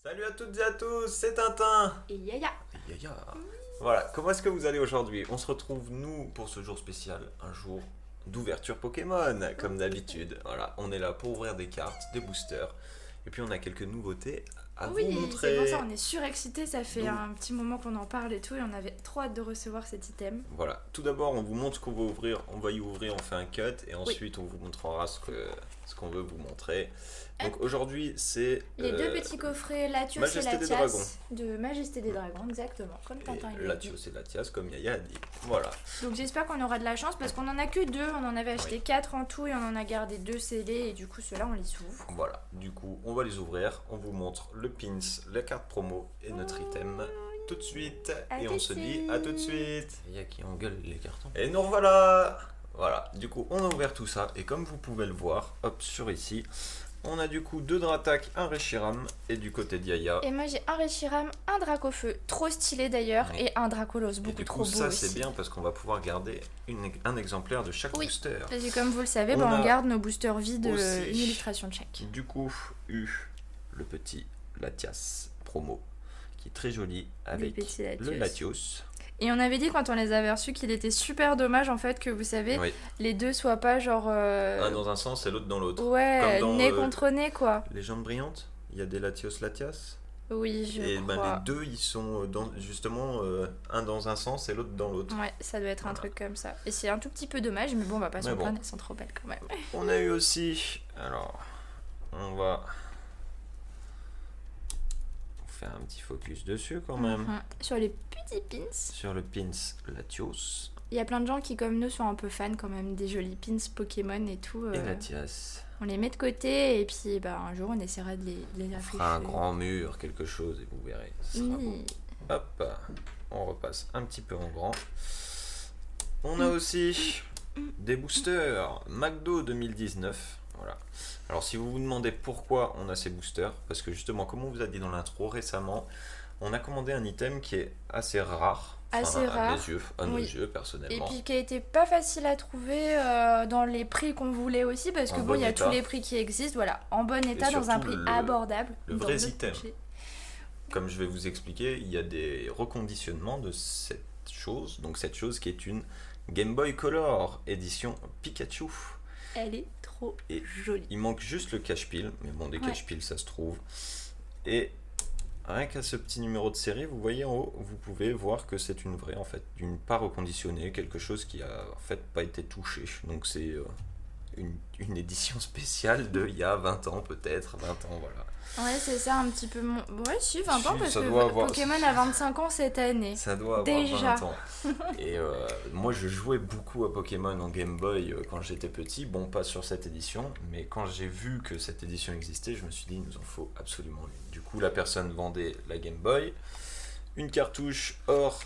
Salut à toutes et à tous, c'est Tintin. Et Yaya. Yaya. Voilà, comment est-ce que vous allez aujourd'hui? On se retrouve, nous, pour ce jour spécial, un jour d'ouverture Pokémon, comme d'habitude. Voilà, on est là pour ouvrir des cartes, des boosters, et puis on a quelques nouveautés à Oui, vous c'est montrer. pour ça on est surexcités, ça fait Donc- un petit moment qu'on en parle et tout, et on avait trop hâte de recevoir cet item. Voilà, tout d'abord, on vous montre ce qu'on va ouvrir, on va y ouvrir, on fait un cut, et ensuite on vous montrera ce qu'on veut vous montrer. Donc aujourd'hui, c'est Les deux petits coffrets Latios et Majesté des Dragons. Latias de Majesté des Dragons, exactement, comme Tintin il l'a dit. Latios et Latias, comme Yaya a dit. Voilà. Donc j'espère qu'on aura de la chance parce qu'on en a que deux, on en avait acheté 4 en tout et on en a gardé 2 scellés et du coup ceux-là on les ouvre. Voilà, du coup, on va les ouvrir, on vous montre le pins, la carte promo et notre item tout de suite. À Et tout on de se dit suite. à tout de suite. Il y a qui engueule les cartons. Et nous revoilà. Voilà, du coup, on a ouvert tout ça. Et comme vous pouvez le voir, hop, sur ici, on a du coup 2 Dratak, un Reshiram. Et du côté d'Yaya, Et moi j'ai un Reshiram, un Dracofeu, trop stylé d'ailleurs, Oui. et un Dracolos, et beaucoup du trop coup, beau ça aussi. c'est bien parce qu'on va pouvoir garder un exemplaire de chaque Oui. booster. Parce que comme vous le savez, On on a garde nos boosters vides, aussi- une illustration de chaque. Du coup, eu le petit Latias promo qui est très joli avec petits le Latios. Latios. Et on avait dit quand on les avait reçus qu'il était super dommage en fait que vous savez, Oui. les deux soient pas genre... Un dans un sens et l'autre dans l'autre. Ouais, comme dans, nez contre nez quoi. Légende brillante, il y a des Latios Latias. Oui, je Et crois. les deux, ils sont justement un dans un sens et l'autre dans l'autre. Ouais, ça doit être un Voilà. truc comme ça. Et c'est un tout petit peu dommage, mais bon, on va pas Mais s'en bon. plaindre, elles sont trop belles quand même. On a eu aussi, alors, on va faire un petit focus dessus quand même. Mhm. Sur les petits pins, Sur le pins Latios il y a plein de gens qui comme nous sont un peu fans quand même des jolis pins Pokémon et tout. et Latias. On les met de côté et puis bah, un jour on essaiera de les On afficher. fera un grand mur, quelque chose, et vous verrez. Ce sera beau. Oui. Hop, on repasse un petit peu en grand. On a aussi des boosters McDo 2019. Voilà. Alors si vous vous demandez pourquoi on a ces boosters, parce que justement, comme on vous a dit dans l'intro récemment, on a commandé un item qui est assez rare. Assez rare. À nos Oui. yeux, Et personnellement. puis qui a été pas facile à trouver dans les prix qu'on voulait aussi, parce que En bon, il y a bon état. tous les prix qui existent, voilà, en bon état, dans un surtout prix le- abordable. le dans vrai notre item. budget. Comme je vais vous expliquer, il y a des reconditionnements de cette chose. Donc cette chose qui est une Game Boy Color édition Pikachu. Elle est trop Et jolie. il manque juste le cache-pile, mais bon, des Ouais. cache-piles ça se trouve. Et rien qu'à ce petit numéro de série, vous voyez en haut, vous pouvez voir que c'est une vraie en fait, d'une pas reconditionnée, quelque chose qui a en fait pas été touché. Donc c'est une édition spéciale de il y a 20 ans peut-être, 20 ans voilà. Ouais, c'est ça, un petit peu. Ouais, si, 20 ans, Si, parce ça que doit avoir- Pokémon a 25 ans cette année. Ça doit avoir Déjà. 20 ans. Et moi, je jouais beaucoup à Pokémon en Game Boy quand j'étais petit. Bon, pas sur cette édition, mais quand j'ai vu que cette édition existait, je me suis dit, il nous en faut absolument une. Du coup, la personne vendait la Game Boy, une cartouche or,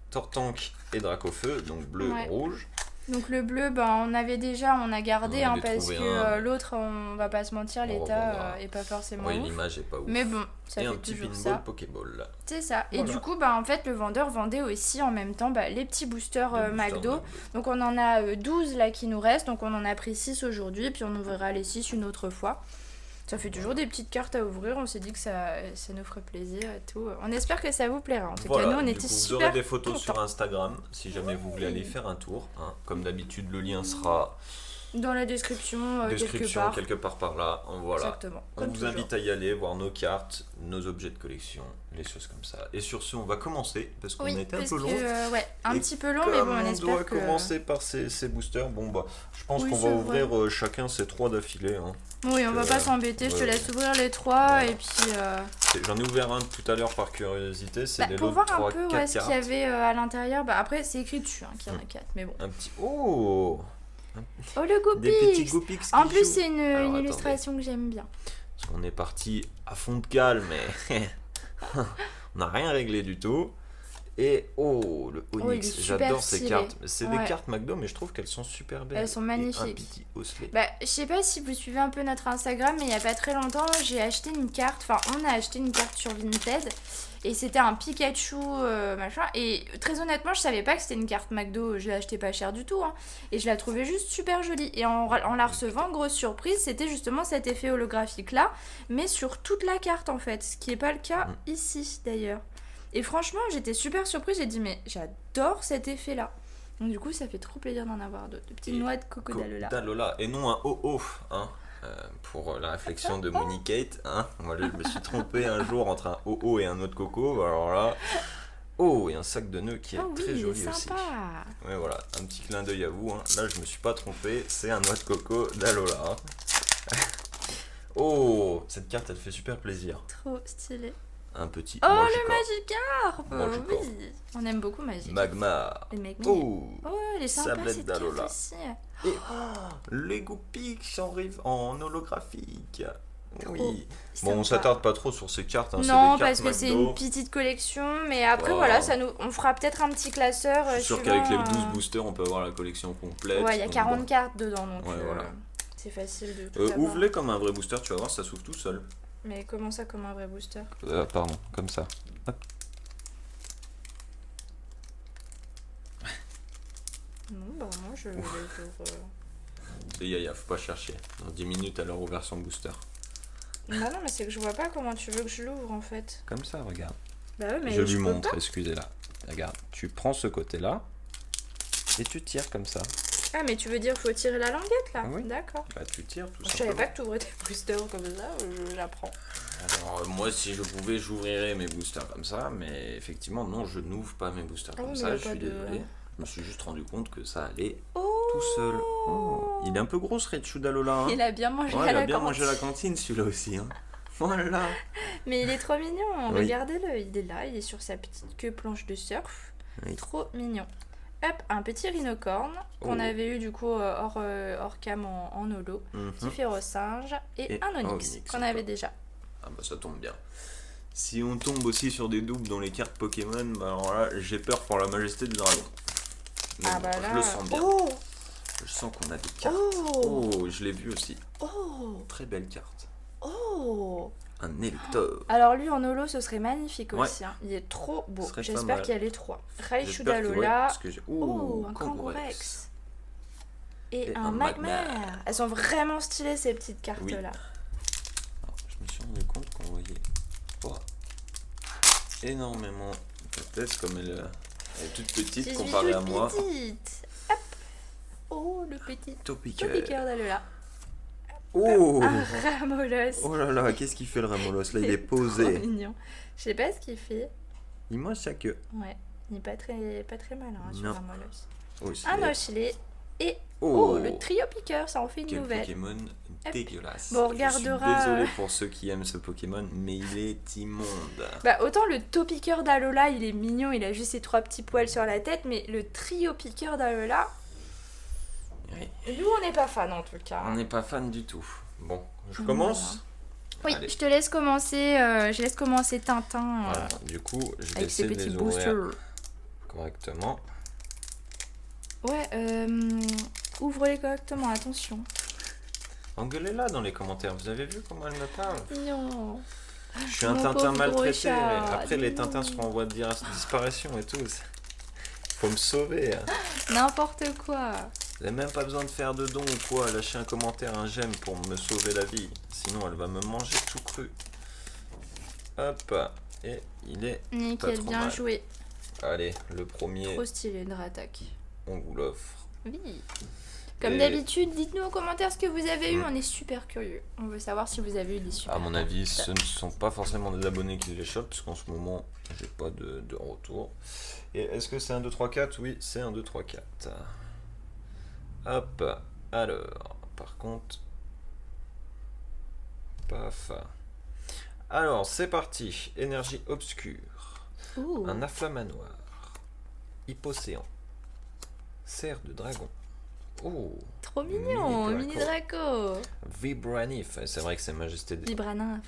Tortank et Dracofeu, donc bleu, Ouais. rouge. Donc le bleu, on a gardé, On hein, avait parce trouvé que un. l'autre, on va pas se mentir, On l'état revendra. est pas forcément Oui, ouf. l'image est pas ouf. Mais bon, ça et fait un petit toujours pinball ça. Pokéball. C'est ça. Et Voilà. du coup, en fait, le vendeur vendait aussi en même temps les petits boosters Le booster McDo. Donc on en a 12 là qui nous restent. Donc on en a pris 6 aujourd'hui. Puis on ouvrira les 6 une autre fois. Ça fait toujours des petites cartes à ouvrir. On s'est dit que ça nous ferait plaisir et tout. On espère que ça vous plaira. En tout Voilà, cas, nous, on du était coup, vous super aurez des photos contents. sur Instagram si jamais vous voulez aller faire un tour. Hein. Comme d'habitude, le lien sera Dans la description, quelque part par là. Voilà. Exactement. On Comme vous toujours. invite à y aller, voir nos cartes, nos objets de collection, les choses comme ça. Et sur ce, on va commencer parce qu'on Oui, a été un parce peu long. que, ouais, un Et petit peu long, mais bon, on on espère doit que... commencer par ces boosters. Bon, bah, je pense Oui, qu'on va c'est ouvrir vrai. chacun ces 3 d'affilée. Hein. Oui, on va que- pas s'embêter. Je te ouais. laisse ouvrir les 3 Voilà. et puis... J'en ai ouvert un tout à l'heure par curiosité. C'est les pour lots voir de un 3 peu 4 ce qu'il y cartes. avait à l'intérieur. Après, c'est écrit dessus qu'il y en a 4, mais bon. Un petit. Oh, Oh, le des petits Goopix. Goopix En qui plus, jouent. c'est une Alors, attendez. illustration que j'aime bien. Parce qu'on est parti à fond de cale, mais on n'a rien réglé du tout. Et le il est Onyx, super j'adore ces stylé. cartes. C'est des Ouais. cartes McDo, mais je trouve qu'elles sont super belles. Elles sont Et un magnifiques. petit osselet. Bah, je sais pas si vous suivez un peu notre Instagram, mais il y a pas très longtemps, j'ai acheté une carte, enfin on a acheté une carte sur Vinted, et c'était un Pikachu machin, et très honnêtement je savais pas que c'était une carte McDo, je l'ai acheté pas cher du tout, hein, et je la trouvais juste super jolie, et en la recevant, grosse surprise, c'était justement cet effet holographique là, mais sur toute la carte en fait, ce qui est pas le cas ici d'ailleurs. Et franchement j'étais super surprise, j'ai dit mais j'adore cet effet là. Donc du coup ça fait trop plaisir d'en avoir d'autres, de petites noix de coco d'Alola. D'Alola, et non un oh hein, pour la réflexion de Monique Kate, hein. Moi je me suis trompé un jour entre un oh et un noix de coco, alors là, et un sac de nœuds qui est très joli aussi. Sympa. Ouais voilà, un petit clin d'œil à vous, hein. Là je me suis pas trompé, c'est un noix de coco d'Alola. Hein. Cette carte elle fait super plaisir. Trop stylé. Un petit Oh Magikarp. le Magikarp. Oui, on aime beaucoup Magikarp. Magmar. Le Magmar. Oh, elle est sympa Sablette cette carte d'Alola. aussi. Et les Goupix en holographique. Oui. Bon, on Sympa. s'attarde pas trop sur ces cartes. Hein, Non, c'est des parce cartes que c'est McDo. une petite collection, mais après Oh. voilà, on fera peut-être un petit classeur. Je suis sûr suivant, qu'avec les 12 boosters, on peut avoir la collection complète. Ouais, il y a donc 40 bon. cartes dedans, donc Ouais, voilà. c'est facile de tout avoir. Ouvre-les comme un vrai booster, tu vas voir, ça s'ouvre tout seul. Mais comment ça, comme un vrai booster? Pardon, comme ça. Hop. Non, bah moi je les ouvre. C'est Yaya, faut pas chercher. Dans 10 minutes, elle aura ouvert son booster. Bah non, mais c'est que je vois pas comment tu veux que je l'ouvre en fait. Comme ça, regarde. Bah ouais, mais je lui peux montre, pas. excusez-la. Regarde, tu prends ce côté-là et tu tires comme ça. Ah, mais tu veux dire faut tirer la languette là? Ah oui. D'accord. Bah, tu tires tout Je savais simplement. pas que tu ouvrais tes boosters comme ça, j'apprends. Alors, moi, si je pouvais, j'ouvrirais mes boosters comme ça, mais effectivement, non, je n'ouvre pas mes boosters Ah comme oui, ça, mais je pas suis de- désolé. Je me suis juste rendu compte que ça allait Oh, tout seul. Oh, il est un peu gros ce Raichu d'Alola. Hein. il a bien mangé Ouais, à il a la bien cantine. mangé à la cantine celui-là aussi. Hein. Voilà. Mais il est trop mignon, Oui. regardez-le, il est là, il est sur sa petite queue planche de surf. Oui. Trop mignon. Hop, un petit rhinocorne qu'on Oh. avait eu du coup hors cam en holo. Mhm. Petit férocinge et Et un onyx Onyx, qu'on encore. avait déjà. Ah bah ça tombe bien. Si on tombe aussi sur des doubles dans les cartes Pokémon, bah alors là, j'ai peur pour la majesté du dragon. Mais Ah bon, bah là. je le sens bien. Oh, Je sens qu'on a des cartes. oh, Oh, je l'ai vu aussi. oh, Très belle carte. oh. Un Elector. Alors lui en holo ce serait magnifique Ouais. aussi. Hein. Il est trop beau. Ce serait pas J'espère mal. qu'il y a les trois. Raichu J'espère que ouais, d'Alola. parce que j'ai- Oh, un Kangourex. Kangourex. Et Et un un Magmar. Magmar. Elles sont vraiment stylées ces petites cartes Oui. là. Alors, je me suis rendu compte qu'on voyait pas énormément ta tête comme elle est toute petite Je suis comparée à toute moi. petite. Hop. Oh le petit Topiqueur. Topiqueur d'Alola. Oh Un Ramolos. Oh là là, qu'est-ce qu'il fait le Ramolos là? Il est Trop posé. mignon. Je sais pas ce qu'il fait. Il mange sa queue. Ouais. Il est pas très malin hein, sur Non. Ramolos. Oh, c'est- Un Ochelé. Et Oh, le trio piqueur, ça en fait une quel nouvelle. Pokémon dégueulasse. Bon, on Je regardera, suis désolé pour ceux qui aiment ce Pokémon, mais il est immonde. Bah autant le Topiqueur d'Alola il est mignon, il a juste ses 3 petits poils sur la tête, mais le trio piqueur d'Alola, Oui. nous on n'est pas fan en tout cas. On n'est pas fan du tout. Bon, je Voilà. commence. Oui, Allez. je te laisse commencer, je laisse commencer Tintin Voilà, du coup, je vais avec ses essayer de petits les ouvrir boosters. correctement. Ouais, ouvre-les correctement, attention. Engueulez-la dans les commentaires, vous avez vu comment elle me parle? Non. Je suis un Mon Tintin pauvre maltraité, chat, mais après les non. Tintins seront en voie de disparition et tout. Faut me sauver. Hein. N'importe quoi. Vous n'avez même pas besoin de faire de dons ou quoi, lâchez un commentaire, un j'aime pour me sauver la vie. Sinon elle va me manger tout cru. Hop, et il est pas Nickel, trop bien mal. joué. Allez, le premier, Trop stylé une attaque. on vous l'offre. Oui. Comme Et- d'habitude, dites-nous en commentaire ce que vous avez eu, Mm. on est super curieux. On veut savoir si vous avez eu des super. À mon avis, ce ne sont pas forcément des abonnés qui les chopent, parce qu'en ce moment, j'ai pas de retour. Et est-ce que c'est un 2, 3, 4? Oui, c'est un 2, 3, 4. Hop, alors, par contre... Paf. Alors, c'est parti. Énergie obscure. Ouh. Un afflamanoir. Hypocéan. Serre de dragon. Oh, Trop mignon, Mini mini Draco. Vibranif. C'est vrai que c'est Majesté des... Vibranin.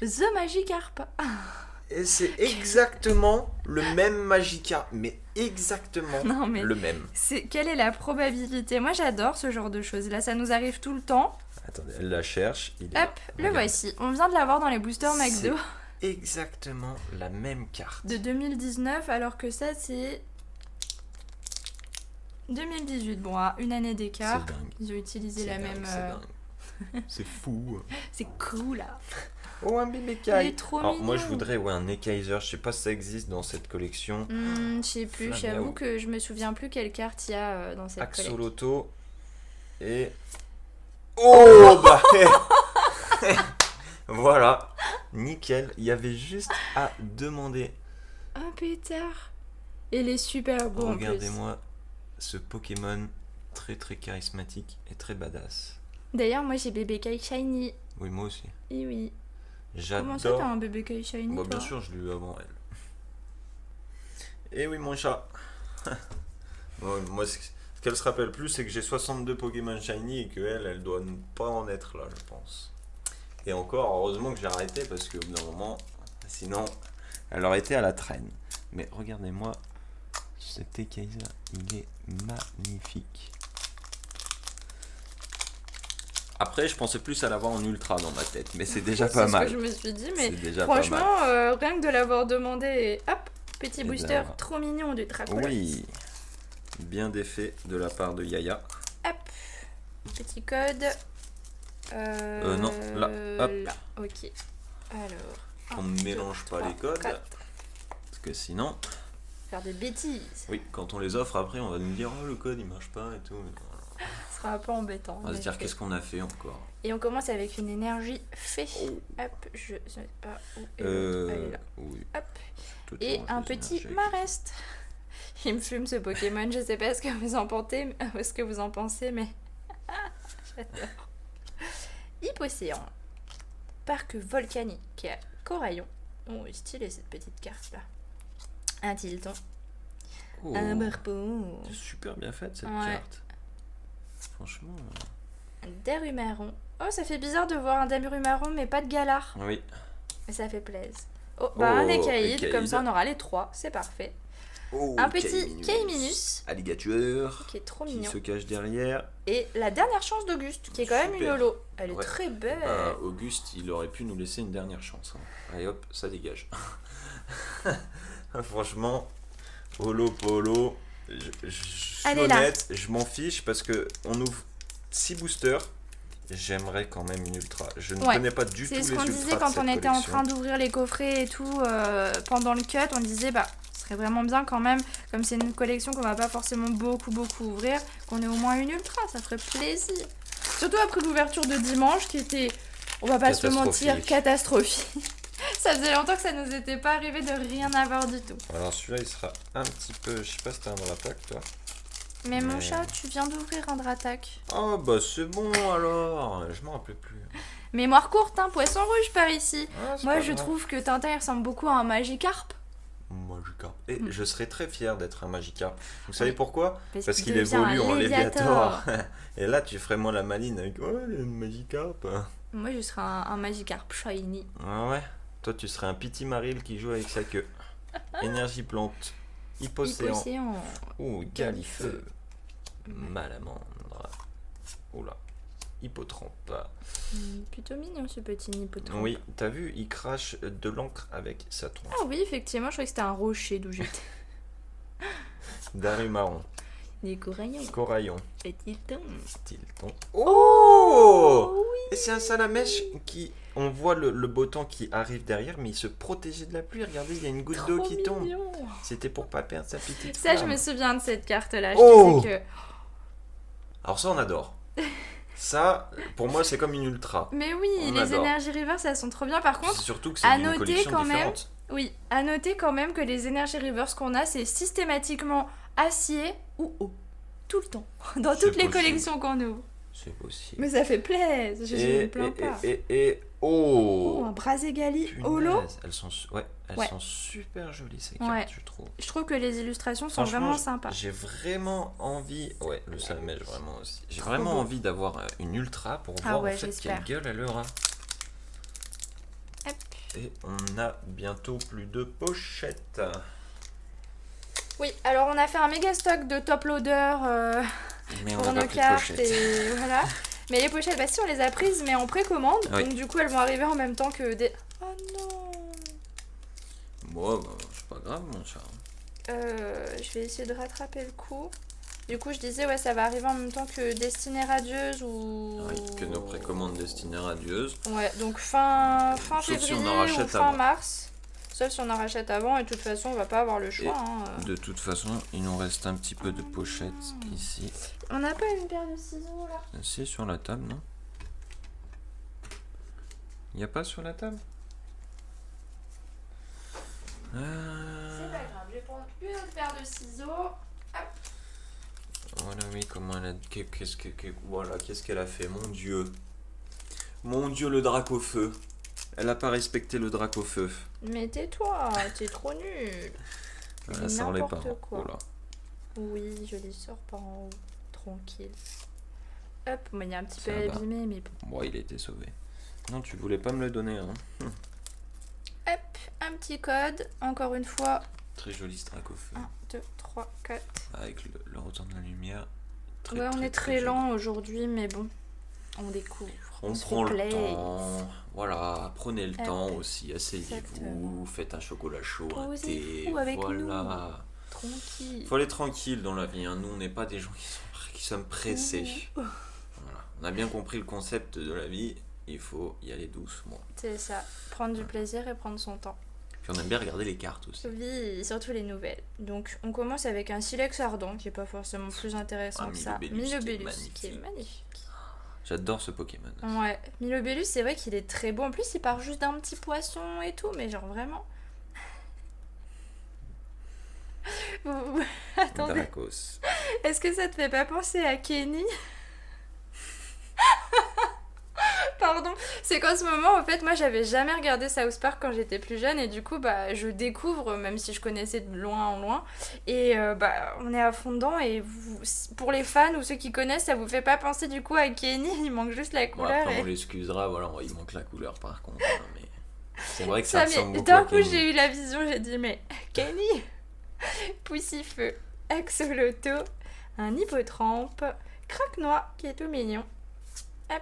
The Magikarp. Et c'est exactement le même Magikarp, mais exactement Non, mais le même. quelle est la probabilité? Moi, j'adore ce genre de choses. Là, ça nous arrive tout le temps. Attendez, elle la cherche. Il est Hop, là. le Regarde. voici. On vient de l'avoir dans les boosters C'est McDo exactement la même carte. de 2019, alors que ça, c'est 2018. Bon, à une année d'écart, C'est dingue. ils ont utilisé C'est la dingue, même. c'est dingue. C'est fou. C'est cool là. Oh, un bébé Il Kai. est trop Alors, mignon. moi, je voudrais un Ekaiser. Je sais pas si ça existe dans cette collection. Je sais plus, Flamme j'avoue Yao. que je me souviens plus quelle carte il y a dans cette collection. Axoloto. Et. Oh bah voilà. Nickel. Il y avait juste à demander. Un pétard. Et il est super beau en plus. Regardez-moi ce Pokémon très très charismatique et très badass. D'ailleurs, moi j'ai bébé Kai Shiny. Oui, moi aussi. Et oui. Comment ça, J'adore. t'as un bébé Kai Shiny Bon, toi bien sûr, je l'ai eu avant elle. Et oui, mon chat. Bon, moi, ce qu'elle se rappelle plus, c'est que j'ai 62 Pokémon Shiny et qu'elle, elle doit ne pas en être là, je pense. Et encore, heureusement que j'ai arrêté parce qu'au bout d'un moment, sinon, elle aurait été à la traîne. Mais regardez-moi, cet Ekaiser, il est magnifique. Après, je pensais plus à l'avoir en ultra dans ma tête, mais c'est déjà pas mal. C'est ce que je me suis dit, mais C'est déjà pas mal. franchement, rien que de l'avoir demandé, et hop, petit Et booster d'avoir- trop mignon de Dracolos. Oui, bien défait de la part de Yaya. Hop, petit code. Non, là, hop. Là, ok. Alors. On ne mélange pas les codes, parce que sinon, Faire des bêtises. oui, quand on les offre après, on va nous dire oh le code il marche pas et tout. Ce sera un peu embêtant. On va en se dire effet. qu'est-ce qu'on a fait encore. Et on commence avec une énergie fée. Oh. Hop, je sais pas où elle est là. Oui. Hop. Toi, tu Et ranges un les petit énergies. Marest. Il me fume ce Pokémon, je sais pas ce que vous en pensez, mais j'adore. Hypocéan. Parc volcanique. Coraillon. Oh, stylé cette petite carte là. Un Tilton. Oh, Un Burpon. c'est super bien faite cette Ouais. carte. Franchement. Un Darumaron. Oh, ça fait bizarre de voir un Darumaron mais pas de Galar. Oui. Mais ça fait plaisir. Oh, bah un Oh, Écaïde, Écaïde. comme ça on aura les trois, c'est parfait. Oh, Un petit Kaiminus, Alligator. qui est trop Qui mignon. se cache derrière. Et la dernière chance d'Auguste, qui est quand même une Super. holo. Elle est Ouais. très belle. Bah, Auguste, il aurait pu nous laisser une dernière chance. Hein. Allez hop, ça dégage. Franchement, holo polo, je suis Elle est là. honnête, je m'en fiche parce que on ouvre 6 boosters. J'aimerais quand même une ultra. Je ne Ouais. connais pas du tout C'est les ce qu'on ultras disait de quand cette on était en collection. train d'ouvrir les coffrets et tout pendant le cut. On disait, bah, ce serait vraiment bien quand même, comme c'est une collection qu'on va pas forcément beaucoup ouvrir, qu'on ait au moins une ultra. Ça ferait plaisir. Surtout après l'ouverture de dimanche qui était, on va pas se le mentir, catastrophique. Ça faisait longtemps que ça nous était pas arrivé de rien avoir du tout. Alors celui-là, il sera un petit peu... Je sais pas si t'as un dans la plaque, toi. Mais mon Mais- chat, tu viens d'ouvrir un Dratak. Oh bah c'est bon alors. Je m'en rappelais plus. Mémoire courte, hein, poisson rouge par ici. Ah, c'est Moi, pas je grave. trouve que Tintin il ressemble beaucoup à un Magikarp. Magikarp. Et je serais très fier d'être un Magikarp. Vous savez pourquoi? Parce qu'il qu'il devient évolue un en Léviator. Léviator. Et là, tu ferais moins la maline avec oh, il y a une Magikarp. Moi, je serais un Magikarp shiny. Ah ouais. Toi, tu serais un Pitimaril qui joue avec sa queue. Énergie plante. Hypocéan. Hypocéan. Oh, Galifeu. Malamandre. Oula. Hippotrampe. Plutôt mignon ce petit hippotrampe. Oui, t'as vu, il crache de l'encre avec sa tronche. Ah oui, effectivement, je croyais que c'était un rocher d'où j'étais. Darumaron. Des coraillons. Coraillon. Petit ton. Tilton. Oh, oui. Et c'est un salamèche qui... On voit le beau temps qui arrive derrière, mais il se protégeait de la pluie. Regardez, il y a une goutte d'eau Trop qui tombe. mignon. C'était pour pas perdre sa petite Ça, je flamme. me souviens de cette carte-là. Je Oh. disais que... Alors ça, on adore. Ça, pour moi, c'est comme une ultra. Mais oui, On les adore. énergies reverse, elles sont trop bien. Par contre, C'est surtout que c'est à une noter collection quand même- différente. oui, à noter quand même que les énergies reverse qu'on a, c'est systématiquement acier ou eau. Tout le temps. Dans C'est toutes les possible. collections qu'on ouvre. C'est possible. Mais ça fait plaisir, je ne me plains pas. Oh, Oh, un Braségali punaise, holo. elles sont super jolies ces Ouais. cartes, je trouve. Je trouve que les illustrations sont Franchement, vraiment sympas. J'ai vraiment envie, ouais, le salamèche vraiment aussi. J'ai Trop vraiment beau. envie d'avoir une ultra pour Ah voir ouais, en fait j'espère. quelle gueule elle aura. Hop. Et on a bientôt plus de pochettes. Oui, alors on a fait un méga stock de top loader Mais on pour n'a nos pas pris de cartes pochettes. et voilà. Mais les pochettes, bah si on les a prises mais en précommande, Oui. donc du coup elles vont arriver en même temps que des... Oh non. Bon, bah, c'est pas grave, mon chat. Je vais essayer de rattraper le coup. Du coup je disais ouais ça va arriver en même temps que Destinée Radieuse ou... Oui, que nos précommandes Destinée Radieuse. Ouais, donc fin Sauf si février on en rachète ou fin avant. mars. Sauf si on en rachète avant et de toute façon on va pas avoir le choix. Hein. De toute façon, il nous reste un petit peu de pochettes ici. On n'a pas une paire de ciseaux là? C'est sur la table, non? Il n'y a pas sur la table? C'est pas grave, je vais prendre une autre paire de ciseaux. Voilà, oui, comment elle a... Voilà, qu'est-ce qu'elle a fait? Mon Dieu. Mon Dieu, le drac au feu. Elle a pas respecté le drac au feu. Mais tais-toi, t'es trop nul. Voilà, ça les N'importe parents. quoi. Voilà. Oui, je les sors par en haut. Tranquille. Hop, mais il y a un petit peu Ça va. abîmé, mais Bon, il a été sauvé. Non, tu voulais pas me le donner, hein. hop, un petit code. Encore une fois, Très joli ce drac au feu. 1, 2, 3, 4. Avec le retour de la lumière. Ouais, on est très joli. lent aujourd'hui, mais bon, on découvre. On se prend le replace. temps. Voilà, prenez le Hop. temps aussi. Asseyez-vous, Exactement. faites un chocolat chaud, un thé. Posez-vous avec Voilà. Tranquille. Faut aller tranquille dans la vie. Hein. Nous, on n'est pas des gens qui sommes pressés. Ouh. Voilà. On a bien compris le concept de la vie. Il faut y aller doucement. C'est ça, prendre du plaisir et prendre son temps. Puis on aime bien regarder les cartes aussi. Oui, surtout les nouvelles. Donc on commence avec un silex ardent qui est pas forcément plus intéressant Un que ça. Milobellus Qui est magnifique. J'adore ce Pokémon. Ouais, Milobellus, c'est vrai qu'il est très beau. En plus, il part juste d'un petit poisson et tout, mais genre vraiment. Attendez, Dracos. est-ce que ça te fait pas penser à Kenny? Pardon, c'est qu'en ce moment, en fait, moi j'avais jamais regardé South Park quand j'étais plus jeune et du coup, bah, je découvre, même si je connaissais de loin en loin, et bah, on est à fond dedans et pour les fans ou ceux qui connaissent, ça vous fait pas penser du coup à Kenny, il manque juste la Bon, couleur. après, et... on l'excusera, voilà, il manque la couleur par contre. Hein, mais c'est vrai que Ça, ça ressemble mais beaucoup à d'un coup, Kenny. j'ai eu la vision, j'ai dit, mais Kenny, Poussifeu, Axoloto, un hippotrampe, Craque-Noix qui est tout mignon. Hop.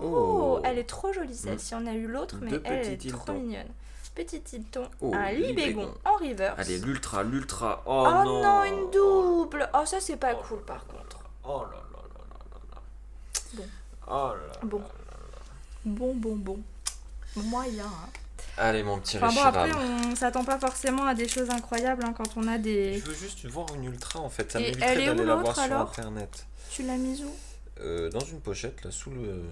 Oh, Oh. elle est trop jolie celle-ci. On a eu l'autre, mais Deux elle est petits trop Hilton. mignonne. Petit Hilton, Oh, un Libégon Libégon. en reverse. Allez, l'ultra. Oh, Oh, non, une double. Oh, ça c'est pas cool par contre. Oh là là là là là là. Bon. Oh là là Bon. là là. Bon. Moyen. Hein. Allez, mon petit Enfin bon, après, Reshiram. on s'attend pas forcément à des choses incroyables hein, quand on a des. Je veux juste voir une ultra en fait. Ça Et m'éviterait elle est où, d'aller la l'autre, voir sur alors internet. Tu l'as mise où? Dans une pochette là sous le.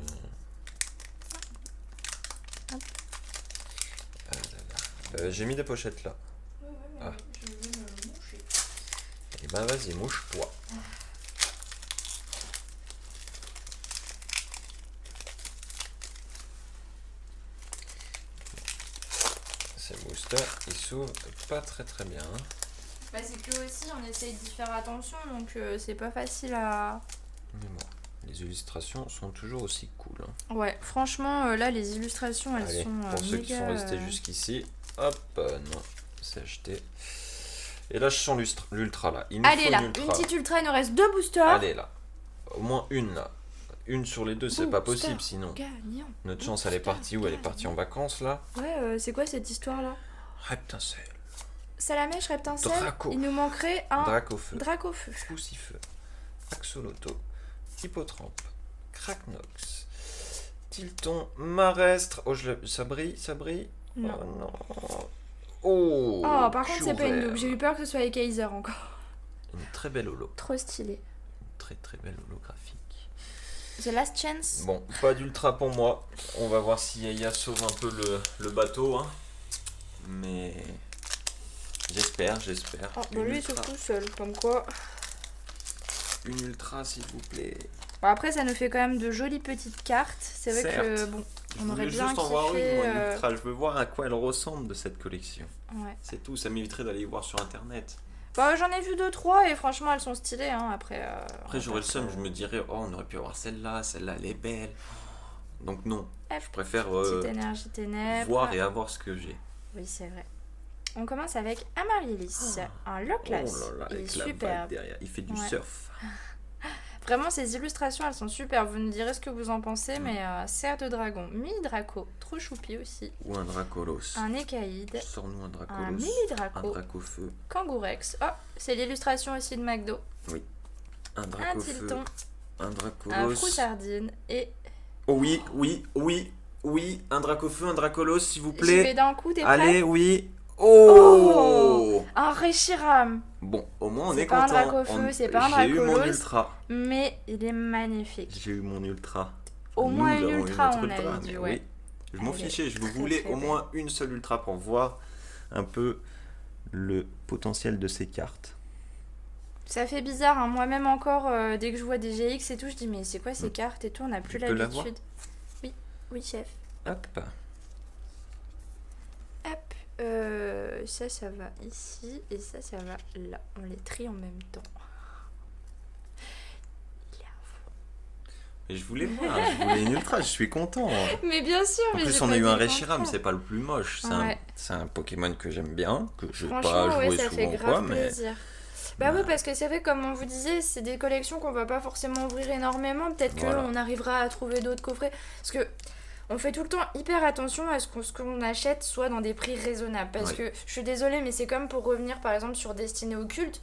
J'ai mis des pochettes là. Ah. je vais me moucher. Et ben vas-y, mouche-toi. Ces boosters, ils s'ouvrent pas très bien. Hein. Bah, c'est que aussi, on essaye d'y faire attention, donc c'est pas facile à. Mais bon, les illustrations sont toujours aussi cool. Hein. Ouais, franchement, là, les illustrations, elles Allez, sont pour ceux qui méga, sont restés jusqu'ici, hop, non, c'est acheté. Et là, je sens l'ultra là. Il nous Allez faut là, une ultra. une petite ultra, il nous reste 2 boosters. Allez là, au moins une là. Une sur les deux, c'est pas Booster possible sinon. Gagnant. Notre chance, elle est partie où? Elle est partie en vacances là. Ouais, c'est quoi cette histoire-là? Reptincelle, Salamèche, Reptincelle, Draco. il nous manquerait un Drac au feu, drac au feu. Poussifeu, Axoloto, Hippotrampe, Cracknox, Tilton, Marestre. Oh, ça brille. Non. Oh non. Oh, Oh, par contre, c'est pas une Kyurem. double. J'ai eu peur que ce soit les Kaiser encore. Une très belle holo. Trop stylé. Très belle holographique. The Last Chance. Bon, pas d'ultra pour moi. On va voir si Yaya sauve un peu le bateau. Hein. Mais j'espère. Oh, bah Une lui, il se ultra. fout seul, comme quoi. Une ultra, s'il vous plaît. Bon, après, ça nous fait quand même de jolies petites cartes. C'est vrai que, Certes. bon, Je on aurait voulais bien juste en voir kiffé. une, moi, une ultra. Je veux voir à quoi elle ressemble de cette collection. Ouais. C'est tout. Ça m'éviterait d'aller voir sur internet. Bah, j'en ai vu 2-3 et franchement, elles sont stylées. Hein. Après, Après, j'aurais le seum. Je me dirais, oh, on aurait pu avoir celle-là elle est belle. Donc non, Hop, je préfère petite énergie ténèbres. voir et avoir ce que j'ai. Oui, c'est vrai. On commence avec Amaryllis, un Loclas. Oh là là, Il est avec la superbe. vague derrière, il fait du Ouais. surf. Vraiment, ces illustrations, elles sont super. Vous nous direz ce que vous en pensez, mais cerf de dragon, mini Draco, trop choupi aussi. Ou un Dracolos. Un Écaïde, Sors-nous un Dracolos. un mini Un Draco, Dracofeu. Kangourex. Oh, c'est l'illustration aussi de McDo. Un Un Dracofeu. Tilton, Un un Dracolos. Froussardine et Oh oui, oui, oui, oui. Un Dracofeu, un Dracolos, s'il vous j'y vais plaît. d'un coup, t'es prêt? Allez, oui. Oh, Un Reshiram, Bon, au moins on C'est est pas un content. Dracofeu, c'est pas un J'ai eu mon Dracolos. ultra. mais il est magnifique. J'ai eu mon ultra. Au Nous moins une avons eu ultra, notre on ultra, avait dit, mais ouais. oui. Je m'en Elle est fichais, je très, voulais très au belle. moins une seule ultra pour voir un peu le potentiel de ces cartes. Ça fait bizarre, hein. Moi-même encore, dès que je vois des GX et tout, je dis mais c'est quoi ces cartes et tout, on n'a plus Tu peux l'avoir l'habitude. Oui, oui chef. Hop. Hop, ça va ici et ça va là. On les trie en même temps. Il est à fond. Et je voulais voir, je voulais une ultra, je suis content. Mais bien sûr, En mais plus, j'ai on pas a eu dit un le Reshiram, contraire. c'est pas le plus moche. Ouais. C'est un Pokémon que j'aime bien, que je vais pas Franchement, jouer ouais, ça fait souvent, grave quoi, mais plaisir. Bah oui, parce que c'est vrai, comme on vous disait, c'est des collections qu'on va pas forcément ouvrir énormément. Peut-être Voilà. qu'on arrivera à trouver d'autres coffrets. Parce que on fait tout le temps hyper attention à ce qu'on achète soit dans des prix raisonnables. Parce Oui. que je suis désolée, mais c'est comme pour revenir par exemple sur Destinée Occulte.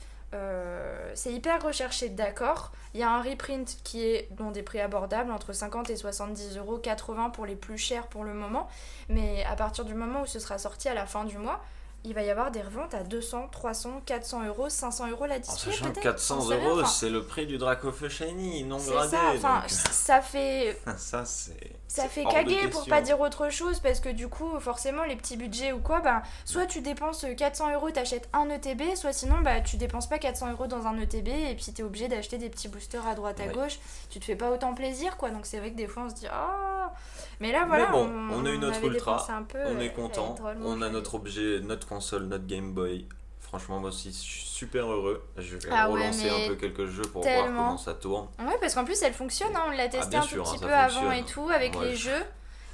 C'est hyper recherché, d'accord. Il y a un reprint qui est dans des prix abordables, entre 50 et 70 euros, 80 pour les plus chers pour le moment. Mais à partir du moment où ce sera sorti à la fin du mois, il va y avoir des reventes à 200, 300, 400 euros, 500 euros la en display sachant que peut-être. 400 j'en sais rien. euros, Enfin, c'est le prix du Dracofeu Shiny, non c'est gradé. ça, enfin, donc, ça fait ça, c'est. ça c'est fait hors de caguer pour question. pas dire autre chose parce que du coup forcément les petits budgets ou quoi, ben soit tu dépenses 400 euros, t'achètes un ETB, soit sinon bah tu dépenses pas 400 euros dans un ETB et puis t'es obligé d'acheter des petits boosters à droite à Ouais. gauche, tu te fais pas autant plaisir quoi. Donc c'est vrai que des fois on se dit ah, mais là voilà, Mais bon, on a eu notre avait ultra, dépensé un peu, on est elle content, drôlement on a jolie. notre objet, notre console, notre Game Boy. Franchement, moi aussi, je suis super heureux. Je vais Ah ouais, relancer mais un peu quelques jeux pour voir tellement. comment ça tourne. Ouais, parce qu'en plus elle fonctionne, hein, on l'a testé bien un tout sûr, petit ça peu avant fonctionne. et tout avec Ouais, les jeux.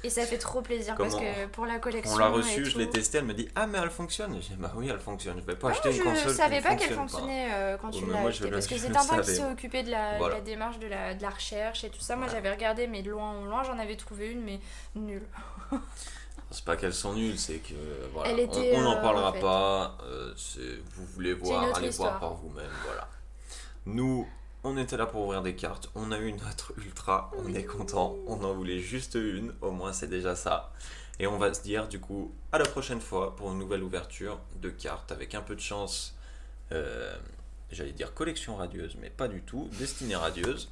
Et ça fait trop plaisir parce Comment- que pour la collection. On l'a et reçue, je l'ai tout. testé, elle me dit ah mais elle fonctionne. J'ai dit bah oui elle fonctionne. Je vais pas Non, acheter une console je savais qui pas qu'elle fonctionne fonctionnait quand Oh, tu mais l'as moi, acheté. je Parce que le c'est Tintin qui savais. s'est occupé de la Voilà. démarche de la recherche et tout ça. Moi Voilà. j'avais regardé, mais de loin en loin, j'en avais trouvé une, mais nulle. C'est pas qu'elles sont nulles, c'est que voilà, Elle était, on n'en parlera en fait. pas. Vous voulez une voir, autre allez histoire. voir par vous-même. Voilà. Nous, on était là pour ouvrir des cartes. On a eu notre ultra. On est content. On en voulait juste une. Au moins, c'est déjà ça. Et on va se dire du coup à la prochaine fois pour une nouvelle ouverture de cartes avec un peu de chance. J'allais dire collection radieuse, mais pas du tout. Destinée radieuse.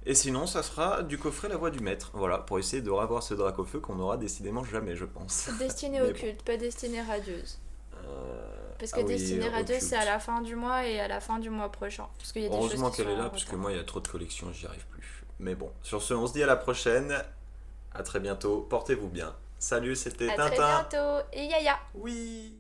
Et sinon, ça sera du coffret La Voix du Maître. Voilà, pour essayer de revoir ce Dracofeu qu'on aura décidément jamais, je pense. Destinée Mais bon. occulte, pas destinée radieuse. Parce que Ah oui, destinée radieuse, occulte. c'est à la fin du mois et à la fin du mois prochain. Parce qu'il y a des choses Heureusement qui qu'elle sont est là, en parce que retard. moi, il y a trop de collections, j'y arrive plus. Mais bon, sur ce, on se dit à la prochaine. À très bientôt, portez-vous bien. Salut, c'était À très Tintin. bientôt et Yaya. Oui.